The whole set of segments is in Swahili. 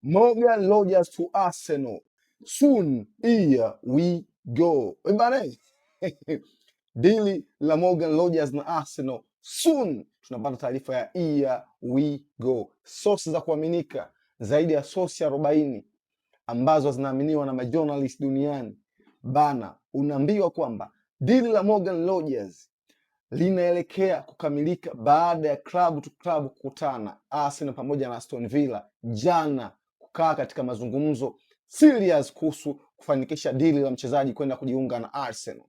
Morgan Rogers to Arsenal. Soon, here we go. Bana, dili la Morgan Rogers na Arsenal. Soon tunapata taarifa ya here we go. Sources za kuaminika zaidi ya source 40 ambazo zinaaminiwa na majournalist duniani. Bana, unaambiwa kwamba dili la Morgan Rogers linaelekea kukamilika baada ya club to club kukutana, Arsenal pamoja na Aston Villa jana, kukaa katika mazungumzo serious kuhusu kufanikisha dili la mchezaji kwenda kujiunga na Arsenal.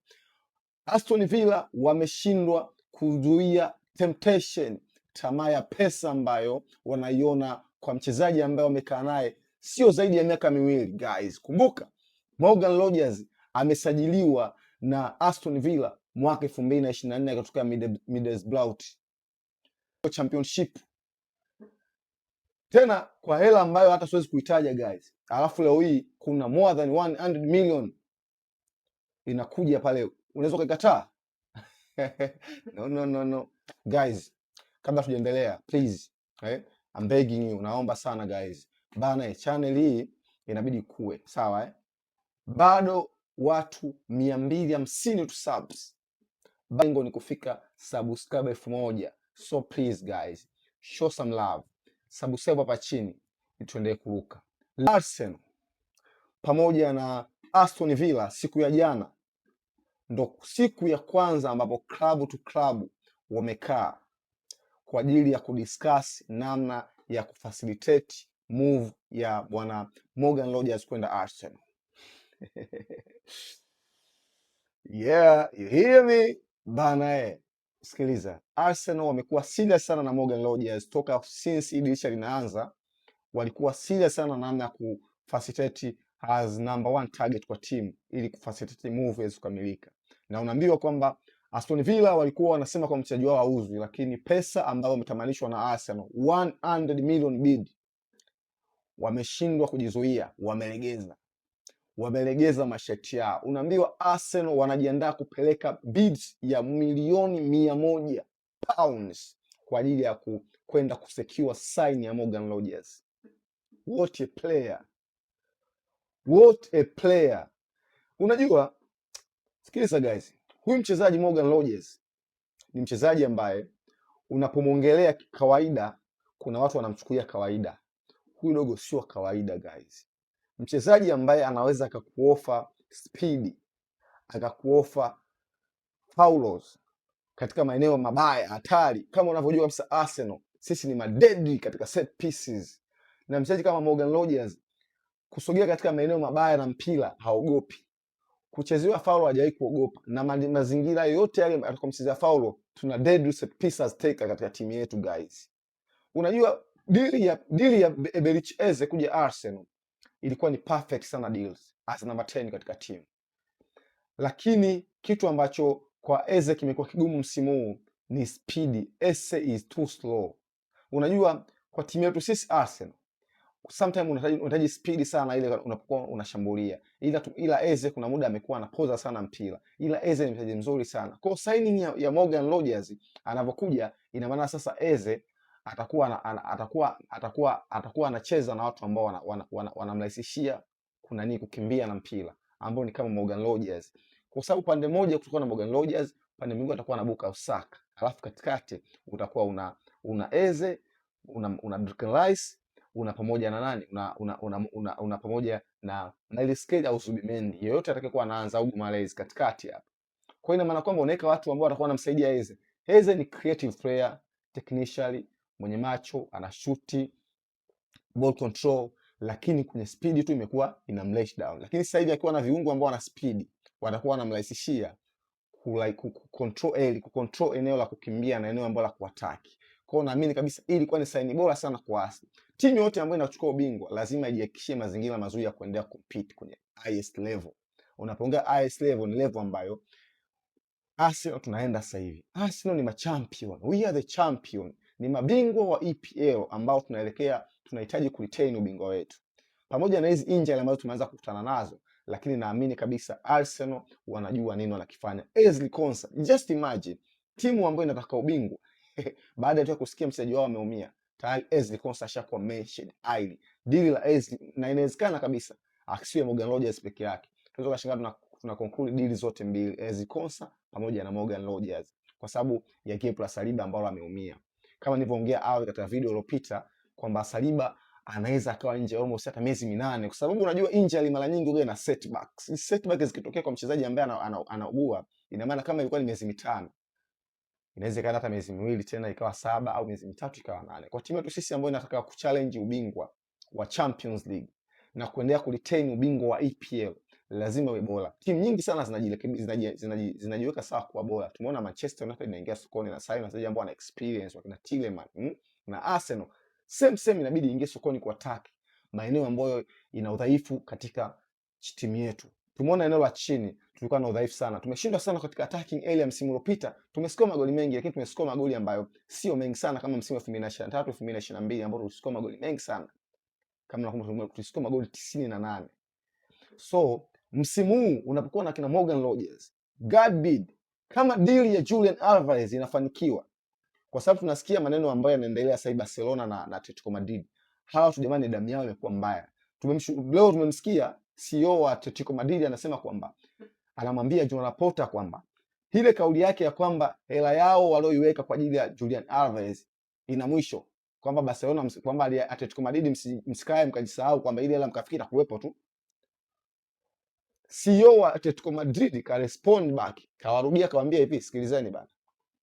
Aston Villa wameshindwa kuzuia temptation, tamaa ya pesa ambayo wanaiona kwa mchezaji ambaye wamekaa naye sio zaidi ya miaka miwili. Guys, kumbuka Morgan Rogers amesajiliwa na Aston Villa mwaka 2024 kutoka Middlesbrough Championship, tena kwa hela ambayo hata siwezi kuitaja guys. Alafu leo hii kuna more than 100 million inakuja pale, unaweza kukataa? No guys, kabla tujaendelea please, I'm begging you, naomba sana guys bana, channel hii inabidi kuwe sawa bado watu 250 tu subs, lengo ni kufika subscribe 1000. So please guys, show some love, subscribe hapa chini tuendelee kuruka. Arsenal pamoja na Aston Villa siku ya jana ndo siku ya kwanza ambapo club to club wamekaa kwa ajili ya kudiscuss namna ya kufacilitate move ya bwana Morgan Rogers kwenda Arsenal. Yeah, you hear me? Bana, sikiliza. Arsenal wamekuwa serious sana na Morgan Rogers toka since hii dirisha linaanza. Walikuwa serious sana namna ya kufacilitate as number 1 target kwa team ili kufacilitate move iweze kukamilika. Na unaambiwa kwamba Aston Villa walikuwa wanasema kwa mchezaji wao auzu, lakini pesa ambayo umetamanishwa na Arsenal 100 million bid wameshindwa kujizuia, wamelegeza masharti yao. Unaambiwa Arsenal wanajiandaa kupeleka bids ya milioni 100 pounds kwa ajili ya kwenda kusecure sign ya Morgan Rogers. What a player, what a player. Unajua, sikiliza guys, huyu mchezaji Morgan Rogers ni mchezaji ambaye unapomwongelea kawaida kuna watu wanamchukulia kawaida. Huyu dogo sio kawaida guys. Mchezaji ambaye anaweza akakuofa speed, akakuofa fouls katika maeneo mabaya hatari. Kama unavyojua kabisa Arsenal sisi ni madedli katika set pieces, na mchezaji kama Morgan Rogers kusogea katika maeneo mabaya na mpira haogopi, kuchezewa foul hajawahi kuogopa, na mazingira yote yale atakomchezea foul tuna deadly set pieces taker katika timu yetu guys. Unajua deal ya Eberechi Eze kuja Arsenal ilikuwa ni perfect sana deals as number 10 katika team, lakini kitu ambacho kwa Eze kimekuwa kigumu msimu huu ni speed. Eze is too slow. Unajua kwa timu yetu sisi Arsenal sometimes unahitaji speed sana ile unapokuwa unashambulia, ila Eze kuna muda amekuwa anapoza sana mpira, ila Eze ni mchezaji mzuri sana. Kwa signing ya Morgan Rogers anavyokuja, ina maana sasa Eze atakuwa anacheza na watu ambao wanamrahisishia kuna nini kukimbia na mpira, ambao ni kama Morgan Rogers, kwa sababu pande moja kutakuwa na Morgan Rogers, pande mwingine atakuwa na Bukayo Saka, alafu katikati utakuwa una Eze, una Declan Rice, una pamoja na nani, una pamoja na Miles Kelly au Zubimendi, yeyote atakayekuwa anaanza au Gumares katikati hapa. Kwa ina maana kwamba unaweka watu ambao watakuwa wanamsaidia Eze. Eze ni creative player, technically mwenye macho, anashuti, ball control, lakini kwenye speed tu imekuwa inamlash down. Lakini sasa hivi akiwa na viungo ambao wana speed, watakuwa wanamrahisishia control eneo la kukimbia na eneo ambalo la kuataki. Kwa hiyo naamini kabisa hii ilikuwa ni sign bora sana kwa Arsenal. Timu yote ambayo inachukua ubingwa lazima ijihakikishie mazingira mazuri ya kuendelea compete kwenye highest level. Unapoongea highest level ni level ambayo Arsenal tunaenda sasa hivi. Arsenal ni machampion. We are the champion. Ni mabingwa wa EPL ambao tunahitaji kuretain ubingwa wetu. Pamoja na hizi injury ambazo tumeanza kukutana nazo, lakini naamini kabisa Arsenal wanajua nini wanakifanya. Ezri Konsa, just imagine timu ambayo inataka ubingwa baada ya kusikia mchezaji wao ameumia, tayari Ezri Konsa ashakuwa mentioned highly. Dili la Ezri, na inawezekana kabisa akisiwe Morgan Rogers peke yake, tunaweza kushangaa tuna conclude dili zote mbili, Ezri Konsa pamoja na Morgan Rogers, kwa sababu ya gap la Saliba ambalo ameumia. Kama nilivyoongea awali katika video iliyopita kwamba Saliba anaweza akawa nje almost hata miezi 8, kwa sababu unajua injury mara nyingi huwa na setbacks. Setbacks zikitokea kwa mchezaji ambaye anaugua, ina maana kama ilikuwa ni miezi 5, inaweza ikawa hata miezi 2 tena ikawa 7, au miezi 3 ikawa 8. Kwa timu yetu sisi ambayo inataka kuchallenge ubingwa wa Champions League na kuendelea kuretain ubingwa wa EPL, lazima iwe bora. Timu nyingi sana zinajiweka sawa kwa bora. Tumeona Manchester United inaingia sokoni na sasa wachezaji ambao wana experience wakina Tielemans na Arsenal same inabidi ingie sokoni kwa attack maeneo ambayo ina udhaifu katika timu yetu. Tumeona eneo la chini tulikuwa na udhaifu sana. Tumeshindwa sana katika attacking area msimu uliopita. Tumescore magoli mengi, lakini tumescore magoli ambayo sio mengi sana kama msimu wa 2023 2022 ambao tuliscore magoli mengi sana. Kama nakumbuka tuliscore magoli 98. So msimu huu unapokuwa na kina Morgan Rogers, God bid, kama deal ya Julian Alvarez inafanikiwa, kwa sababu tunasikia maneno ambayo yanaendelea sasa Barcelona na Atletico Madrid. Hawa tu jamani, damu yao imekuwa mbaya. Leo tumemsikia CEO wa Atletico Madrid anasema kwamba anamwambia Joan Laporta kwamba ile kauli yake ya kwamba hela yao walioiweka kwa ajili ya Julian Alvarez ina mwisho, kwamba Barcelona, kwamba Atletico Madrid msikae mkajisahau kwamba ile hela mkafikiri kuwepo tu. CEO wa Atletico Madrid ka respond back, kawarudia kawaambia hivi, sikilizeni bana,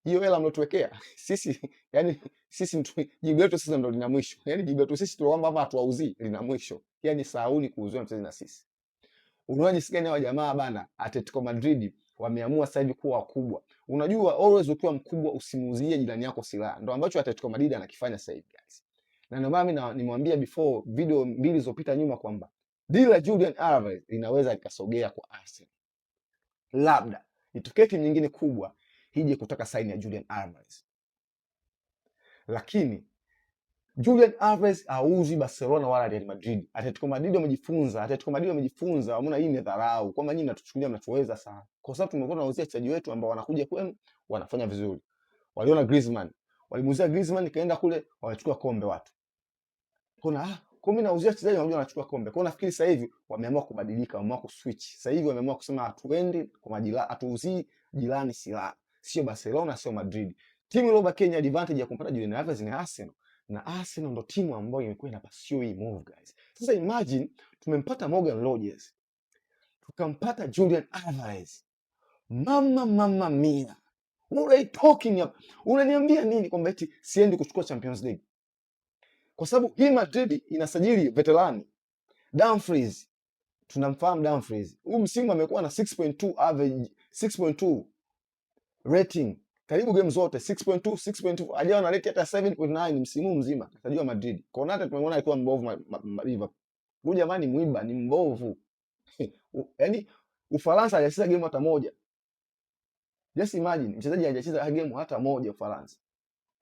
hiyo hela mnaotuwekea sisi, yani sisi jibu letu sisi ndio lina mwisho. Yani jibu letu sisi tu kwamba hatuwauzii lina mwisho. Yani sauni kuuzwa mchezaji na sisi. Unaona jinsi gani hao jamaa bana Atletico Madrid wameamua sasa hivi kuwa wakubwa. Unajua always ukiwa mkubwa usimuuzie jirani yako silaha. Ndio ambacho Atletico Madrid anakifanya sasa hivi guys. Na ndio maana mimi nimwambia before video 2 zilizopita nyuma kwamba deal la Julian Alvarez inaweza ikasogea kwa Arsenal. Labda itokee timu nyingine kubwa hije kutaka saini ya Julian Alvarez. Lakini Julian Alvarez hauzi Barcelona wala Real Madrid. Atletico Madrid wamejifunza, wameona hii ni dharau, kwamba nyinyi mnatuchukulia mnachoweza sana. Kwa sababu tumekuwa tunauzia wachezaji wetu ambao wanakuja kwenu wanafanya vizuri. Waliona Griezmann, walimuuzia Griezmann kaenda kule wanachukua kombe watu. Kuna kwa mimi nauzia wachezaji wanajua wanachukua kombe. Kwa nafikiri sasa hivi wameamua kubadilika, wameamua kuswitch. Sasa hivi wameamua kusema hatuendi kwa majirani, hatuuzii jirani silaha. Sio Barcelona, sio Madrid. Timu iliyobaki yenye advantage ya kumpata Julian Alvarez ni Arsenal. Na Arsenal ndo timu ambayo imekuwa ina pursue hii move guys. Sasa imagine tumempata Morgan Rogers, tukampata Julian Alvarez. Mama mia. What are you talking about? Unaniambia nini kwamba eti siendi kuchukua Champions League? Kwa sababu hii Madrid inasajili veterani. Dumfries, tunamfahamu Dumfries. Huyu msimu amekuwa na 6.2 average, 6.2 rating. Karibu game zote 6.2 hajawa na rate hata 7.9 msimu mzima. Tajua Madrid. Konate tumeona alikuwa mbovu Liverpool. Huyu jamani mwiba ni mbovu. Yaani Ufaransa hajacheza game hata moja. Just imagine mchezaji hajacheza game hata moja Ufaransa.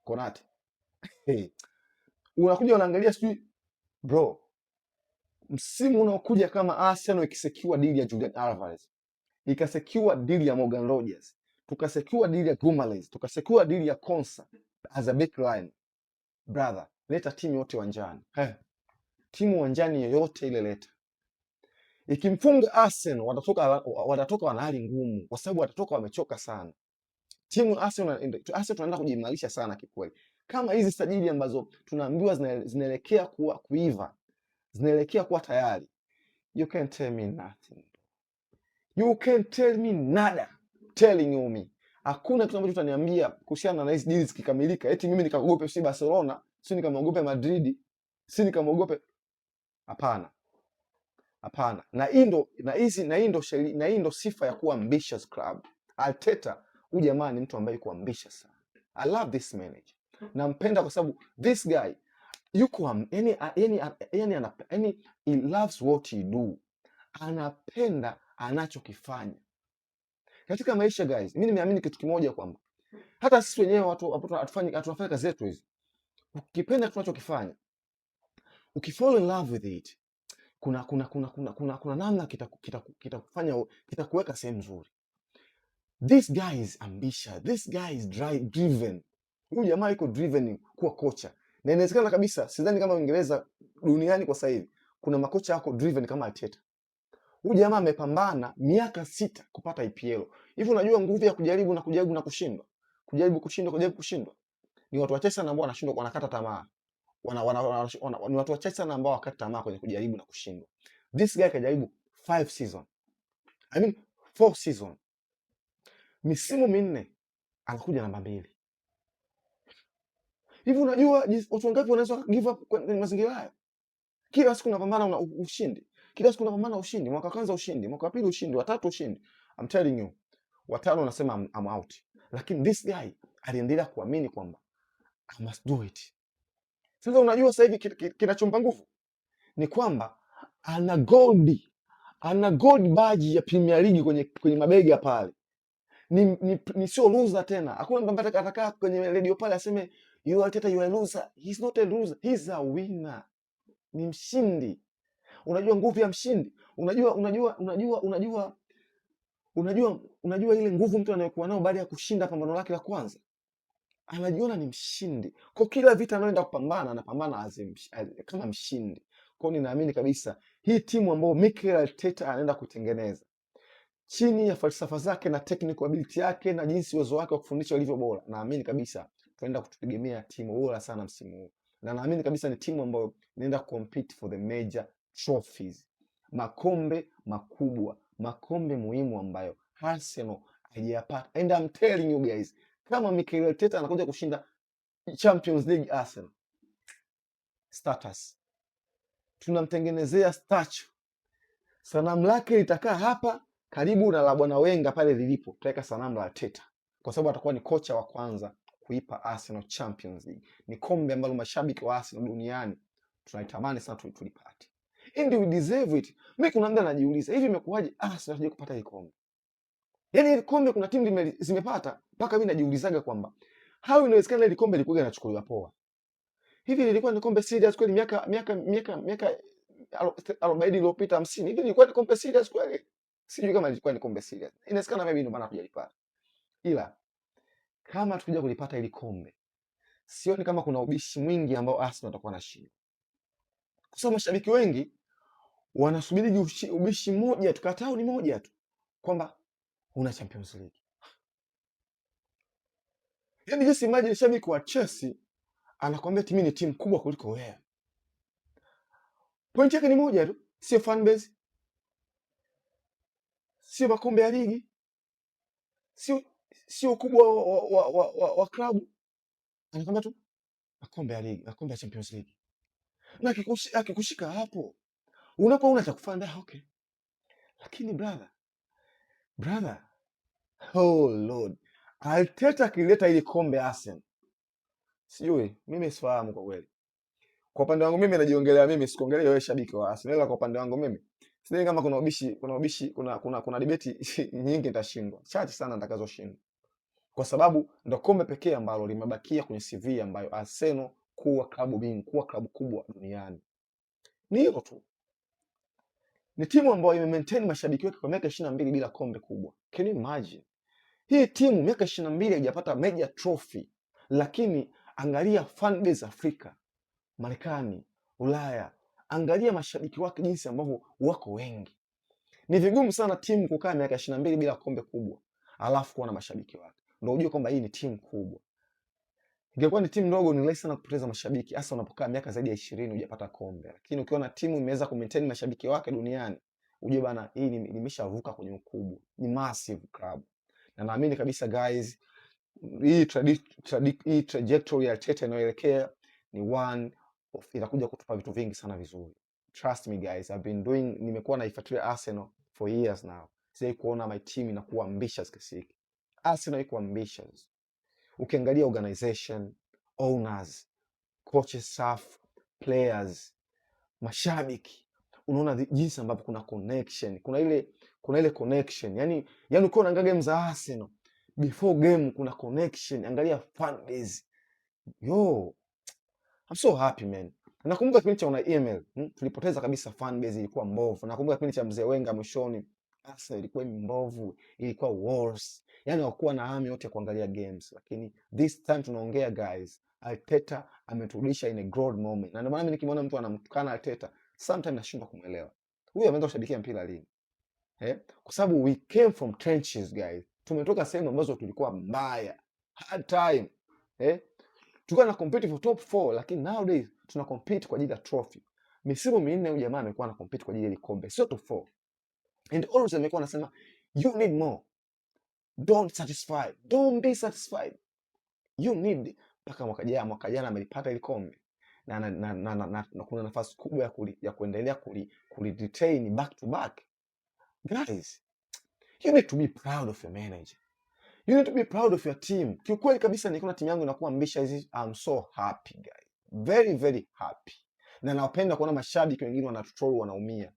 Konate. Unakuja unaangalia sijui bro. Msimu unaokuja kama Arsenal ikisecure deal ya Julian Alvarez, ikasecure deal ya Morgan Rogers, tukasecure deal ya Guimaraes, tukasecure deal ya Konsa as a backline. Brother, leta timu yote uwanjani. Timu uwanjani yoyote ile leta. Ikimfunga Arsenal watatoka wana hali ngumu kwa sababu watatoka wamechoka sana. Timu Arsenal tunaenda kujimarisha sana kikweli. Kama hizi sajili ambazo tunaambiwa zinaelekea kuiva, zinaelekea kuwa tayari. You can't tell me nothing. You can't tell me nada. Telling you me. Hakuna kitu ambacho utaniambia kuhusiana na hizi deals zikikamilika. Eti mimi nikaogope si Barcelona, si nikamogope Madrid, si nikamogope. Hapana. Hapana. Na hii ndo sifa ya kuwa ambitious club. Arteta, huyu jamaa ni mtu ambaye yuko ambitious sana. I love this manager. Nampenda kwa sababu this guy yuko he loves what he do. Anapenda anachokifanya. Katika maisha guys, mimi nimeamini kitu kimoja kwamba hata sisi wenyewe watu tunafanya kazi zetu hizi. Ukipenda tunachokifanya, ukifall in love with it, kuna namna kitakufanya kitakuweka sehemu nzuri. This guy is ambitious. This guy is driven. Huyu jamaa yuko driven kuwa kocha. Na inawezekana kabisa, sidhani kama Uingereza duniani kwa sasa hivi kuna makocha wako driven kama Arteta. Huyu jamaa amepambana miaka 6 kupata EPL. Hivi unajua nguvu ya kujaribu na kushindwa? Kujaribu kushindwa. Ni watu wachache sana ambao wanashindwa, wanakata tamaa. Ni watu wachache sana ambao wakata tamaa kwenye kujaribu na kushindwa. This guy kajaribu 5 season. I mean 4 season. Misimu 4 anakuja namba 2. Hivi unajua watu wangapi wanaweza give up kwenye mazingira haya? Kila siku unapambana na ushindi. Kila siku unapambana ushindi. Mwaka kwanza ushindi, mwaka pili ushindi, watatu ushindi. I'm telling you. Watano unasema I'm out. Lakini this guy aliendelea kuamini kwamba I must do it. Sasa unajua sasa hivi kinachompa nguvu ni kwamba ana gold badge ya Premier League kwenye mabega pale. Ni sio loser tena. Hakuna mtu ambaye atakaa kwenye radio pale aseme you are Arteta, you are a loser. He's not a loser. He's a winner. Ni mshindi. Unajua nguvu ya mshindi? Unajua ile nguvu mtu anayokuwa nayo baada ya kushinda pambano lake la kwanza? Anajiona ni mshindi. Kwa kila vita anayoenda kupambana, anapambana kama mshindi. Kwa ninaamini kabisa hii timu ambayo Mikel Arteta anaenda kutengeneza chini ya falsafa zake na technical ability yake na jinsi uwezo wake wa kufundisha ulivyo bora, naamini kabisa tunaenda kutegemea timu bora sana msimu huu. Na naamini kabisa ni timu ambayo inaenda compete for the major trophies. Makombe makubwa, makombe muhimu ambayo Arsenal haijapata. And I'm telling you guys, kama Mikel Arteta anakuja kushinda Champions League Arsenal, status. Tunamtengenezea statue. Sanamu lake litakaa hapa karibu na la Bwana Wenga pale lilipo. Tutaweka sanamu la Arteta kwa sababu atakuwa ni kocha wa kwanza kuipa Arsenal Champions League. Ni kombe ambalo mashabiki wa Arsenal duniani tunaitamani sana tulipate. And we deserve it. Mimi kuna muda najiuliza, hivi imekuwaje Arsenal haje kupata hili kombe? Yaani hili kombe kuna timu zimepata, mpaka mimi najiulizaga kwamba how inawezekana hili kombe lilikuwa linachukuliwa poa. Hivi lilikuwa ni kombe serious kweli miaka 40 iliyopita 50? Hivi lilikuwa ni kombe serious kweli? Sijui kama lilikuwa ni kombe serious. Inawezekana maybe ndio maana tujalipata. Ila kama tukija kulipata hili kombe, sioni kama kuna ubishi mwingi ambao Arsenal atakuwa na shida. Kwa sababu mashabiki wengi wanasubiri ubishi mmoja tu, katao ni moja tu, kwamba una Champions League. Yaani just imagine shabiki wa Chelsea anakuambia timu ni timu kubwa kuliko wewe. Point yake ni moja tu, sio fan base, sio makombe ya ligi, sio ukubwa wa klabu. Anakwambia tu makombe ya ligi, makombe ya Champions League. Na akikushika hapo, unapoona cha kufanya, okay. Lakini brother, oh Lord, Arteta kileta ili kombe Arsenal. Sijui, mimi sifahamu kwa kweli. Kwa upande wangu mimi najiongelea mimi, sikuongelea wewe shabiki wa Arsenal. Ila kwa upande wangu mimi, sidhani kama kuna debate nyingi nitashindwa. Chache sana nitakazoshinda. Kwa sababu ndo kombe pekee ambalo limebakia kwenye CV ambayo Arsenal kuwa klabu bingwa, kuwa klabu kubwa duniani. Ni hilo tu. Ni timu ambayo ime-maintain mashabiki wake kwa miaka 22 bila kombe kubwa. Can you imagine? Hii timu miaka 22 haijapata major trophy, lakini angalia fan base Afrika, Marekani, Ulaya, angalia mashabiki wake jinsi ambavyo wako wengi. Ni vigumu sana timu kukaa miaka 22 bila kombe kubwa, alafu kuwa na mashabiki wake. Ndio ujue kwamba hii ni timu kubwa. Ingekuwa ni timu ndogo, ni rahisi sana kupoteza mashabiki, hasa unapokaa miaka zaidi ya 20 hujapata kombe. Lakini ukiona timu imeweza ku-maintain mashabiki wake duniani, ujue bana hii imeshavuka kwenye ukubwa. Ni massive club. Na naamini kabisa guys, hii trajectory ya Arteta inayoelekea ni one of itakuja kutupa vitu vingi sana vizuri. Trust me guys, nimekuwa naifuatilia Arsenal for years now. Sasa kuona my team inakuwa ambitious kiasi. Arsenal iko ambitious. Ukiangalia organization, owners, coaches, staff, players, mashabiki, unaona jinsi ambavyo kuna connection, kuna ile connection. Yaani ukiwa unaangalia game za Arsenal, before game kuna connection, angalia fan base. Yo, I'm so happy man. Nakumbuka kipindi cha una email, tulipoteza kabisa fan base, ilikuwa mbovu. Nakumbuka kipindi cha mzee Wenga mwishoni, Arsenal ilikuwa mbovu, ilikuwa worse. Yani hawakuwa na hamu yote ya kuangalia games, lakini this time tunaongea guys, Arteta ameturudisha in a growth moment. Na ndio maana mimi nikimwona mtu anamtukana Arteta, sometimes nashindwa kumuelewa. Huyu ameanza kushabikia mpira lini? Kwa sababu we came from trenches guys. Tumetoka sehemu ambazo tulikuwa mbaya. Hard time. Tulikuwa na compete for top 4, lakini nowadays tuna compete kwa ajili ya trophy. Misimu minne huyu jamaa amekuwa na compete kwa ajili ya kombe, sio top 4. And always amekuwa anasema you need more. Don't be satisfied. You need, mpaka mwaka jana amelipata ile kombe. Na kuna nafasi kubwa ya kuendelea retain back to back. Guys, you need to be proud of your manager. You need to be proud of your team. Kiukweli kabisa nikiona timu yangu inakuwa mbisha hizi, I'm so happy guys. Very very happy. Na napenda kuona mashabiki wengine wanatutroll wanaumia.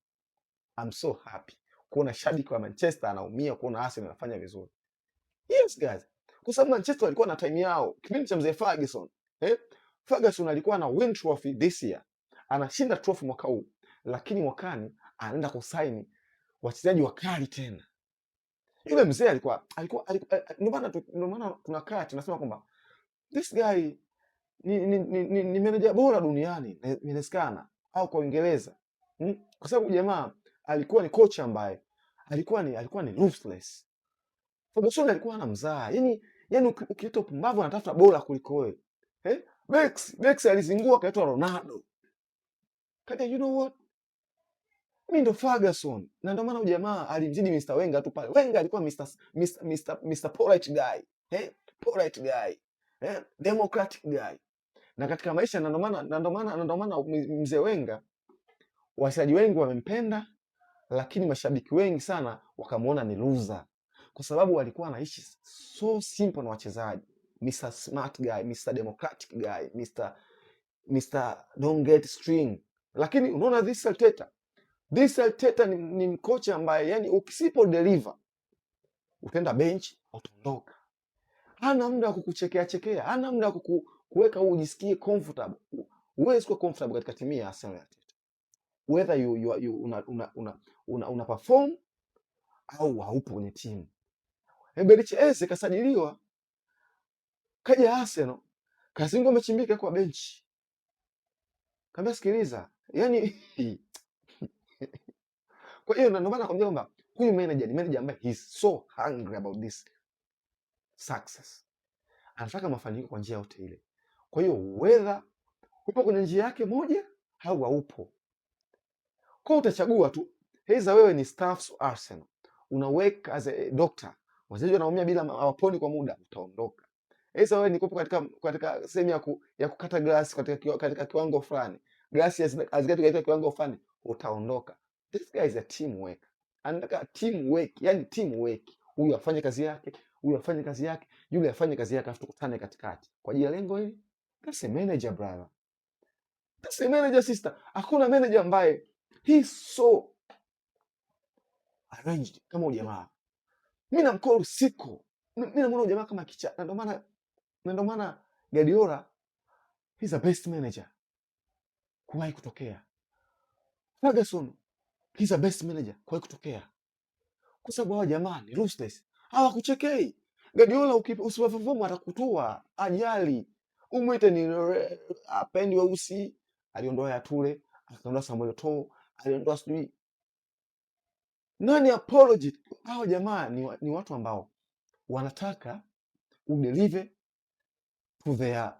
I'm so happy kuona shabiki wa Manchester anaumia kuona Arsenal anafanya vizuri. Yes guys. Kwa sababu Manchester walikuwa na time yao. Kipindi cha mzee Ferguson. Ferguson alikuwa na win trophy this year. Anashinda trophy mwaka huu. Lakini mwakani anaenda kusaini wachezaji wakali tena. Yule mzee alikuwa ndio maana tunakaa tunasema kwamba this guy ni manager bora duniani inawezekana, au kwa Uingereza. Kwa sababu jamaa alikuwa ni coach ambaye alikuwa ni ruthless. Ferguson alikuwa anamzaa. Yaani ukileta upumbavu anatafuta bora kuliko wewe. Bex alizingua kaitwa Ronaldo. Kaja, you know what? Mimi ndo Ferguson. Na ndio maana jamaa alimzidi Mr. Wenger tu pale. Wenger alikuwa Mr. polite guy. Polite guy. Democratic guy. Na katika maisha na ndio maana mzee Wenger wachezaji wengi wamempenda, lakini mashabiki wengi sana wakamuona ni loser. Kwa sababu alikuwa anaishi so simple na wachezaji. Mr. Smart guy, Mr. Democratic guy, Mr. Don't get string. Lakini unaona this Arteta ni coach ambaye yani ukisipo deliver utaenda bench utaondoka. Hana muda wa kukuchekea, hana muda wa kuweka ujisikie comfortable. Huwezi kuwa comfortable katika timu ya Arsenal. Whether una perform au haupo kwenye timu. Eberechi Eze kasajiliwa kaja Arsenal, Kazingo amechimbika kwa benchi. Kaambia sikiliza, yani kwa hiyo ndio maana nakwambia kwamba huyu manager ni manager ambaye he's so hungry about this success. Anataka mafanikio kwa njia yote ile. Kwa hiyo whether upo kwenye njia yake moja au haupo, kwa utachagua tu. Heiza wewe ni staff wa Arsenal, unaweka as a doctor, wachezaji wanaumia bila hawaponi kwa muda, utaondoka. Heiza wewe ni kupo katika sehemu ya kukata glass katika kiwango fulani, glass hazikati katika kiwango fulani, utaondoka. This guy is a teamwork. Anataka teamwork, yani teamwork. Huyu afanye kazi yake, huyu afanye kazi yake, yule afanye kazi yake, afu tukutane katikati kwa ajili ya lengo hili. That's a manager brother. That's a manager sister. Hakuna manager ambaye he's so arranged kama ujamaa. Mimi namcall siko. Mimi namuona ujamaa kama kicha. Na ndio maana Guardiola he's the best manager kuwahi kutokea. Ferguson he's the best manager kuwahi kutokea. Kwa sababu hao jamaa ni ruthless. Hawakuchekei. Guardiola usiwafahamu atakutoa ajali. Umwite ni apendi weusi, aliondoa ya Tule, akaondoa Samuel Eto'o, aliondoa sijui nani apology. Hao jamaa ni watu ambao wanataka udeliver to their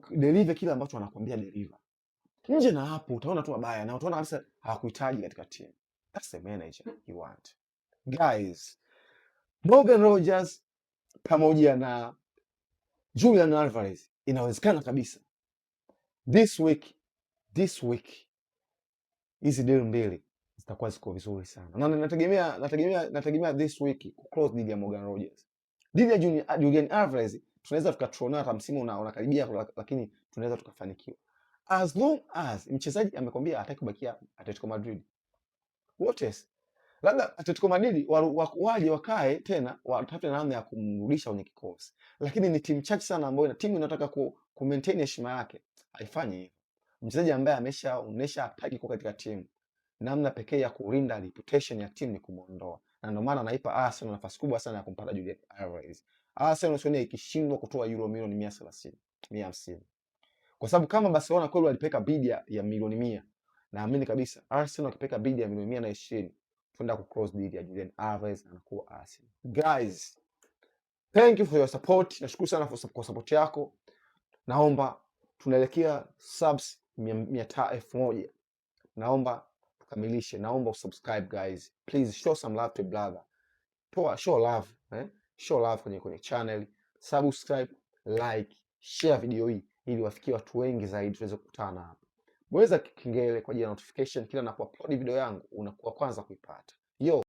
deliver kile ambacho wanakuambia deliver. Nje na hapo utaona tu mabaya na utaona kabisa hawakuhitaji katika team. That's the manager you want. Guys, Morgan Rogers pamoja na Julian Alvarez inawezekana kabisa this week hizi deal mbili zitakuwa ziko vizuri sana. Na nategemea this week close deal ya Morgan Rogers. Deal ya Julian Alvarez tunaweza tukatrona hata msimu unakaribia, lakini tunaweza tukafanikiwa. As long as mchezaji amekwambia hataki kubakia Atletico Madrid. What else? Labda Atletico Madrid waje wakae tena watafute namna ya kumrudisha kwenye kikosi. Lakini ni timu chache sana ambayo timu inataka ku maintain heshima yake. Haifanyi hivyo. Mchezaji ambaye ameshaonesha hataki kuwa katika timu namna pekee ya kulinda reputation ya timu ni kumuondoa, na ndio maana naipa Arsenal nafasi kubwa sana ya kumpata Julian Alvarez. Arsenal sioni ikishindwa kutoa euro milioni 130, 150. Kwa sababu kama Barcelona kweli walipeka bidi ya milioni 100, naamini kabisa Arsenal wakipeka bidi ya milioni 120 kwenda ku cross deal ya Julian Alvarez anakuwa Arsenal. Guys, thank you for your support. Nashukuru sana kwa support yako. Naomba tunaelekea subs 100,000. Naomba tukamilishe. Naomba usubscribe guys. Please show some love to brother. Show love, show love kwenye channel. Subscribe, like, share video hii ili wafikie watu wengi zaidi tuweze kukutana hapa. Bonyeza kengele kwa ajili ya notification kila ninapo upload video yangu unakuwa kwanza kuipata. Yo